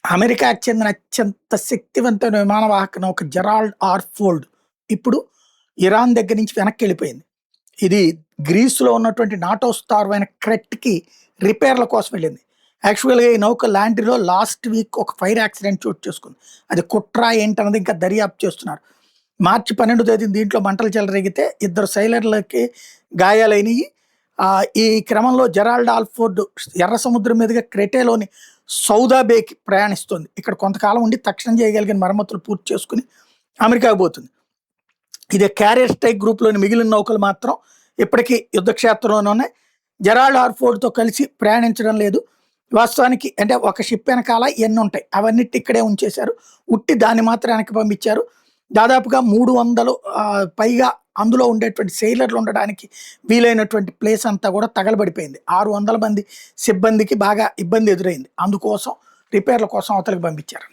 అమెరికాకు చెందిన అత్యంత శక్తివంతమైన విమానవాహక నౌక జెరాల్డ్ ఆర్ ఫోర్డ్ ఇప్పుడు ఇరాన్ దగ్గర నుంచి వెనక్కి వెళ్ళిపోయింది. ఇది గ్రీస్‌లో ఉన్నటువంటి నాటో స్టార్ అయిన క్రెట్‌కి రిపేర్ల కోసం వెళ్ళింది. యాక్చువల్‌గా ఈ నౌక లాండ్రీలో లాస్ట్ వీక్ ఒక ఫైర్ యాక్సిడెంట్ చోటు చేసుకుంది. అది కుట్ర ఏంటన్నది ఇంకా దర్యాప్తు చేస్తున్నారు. మార్చి 12 తేదీన దీంట్లో మంటలు చెలరేగితే ఇద్దరు సైలర్లకి గాయాలైనయి. ఈ క్రమంలో జెరాల్డ్ ఆల్ఫోర్డ్ ఎర్ర సముద్రం మీదుగా క్రెటేలోని సౌదా బేకి ప్రయాణిస్తుంది. ఇక్కడ కొంతకాలం ఉండి తక్షణం చేయగలిగిన మరమ్మతులు పూర్తి చేసుకుని అమెరికాకు పోతుంది. ఇదే క్యారియర్ స్ట్రైక్ గ్రూప్‌లోని మిగిలిన నౌకలు మాత్రం ఇప్పటికీ యుద్ధ క్షేత్రంలోనే జెరాల్డ్ ఆర్ఫోర్డ్‌తో కలిసి ప్రయాణించడం లేదు. వాస్తవానికి అంటే ఒక షిప్ వెనకాల ఎన్ని ఉంటాయి అవన్నిటి ఇక్కడే ఉంచేశారు. ఉట్టి దాన్ని మాత్రం వెనక్కి పంపించారు. దాదాపుగా 300 పైగా అందులో ఉండేటువంటి సెయిలర్లు ఉండడానికి వీలైనటువంటి ప్లేస్ అంతా కూడా తగలబడిపోయింది. 600 మంది సిబ్బందికి బాగా ఇబ్బంది ఎదురైంది. అందుకోసం రిపేర్ల కోసం అవతలకి పంపించారు.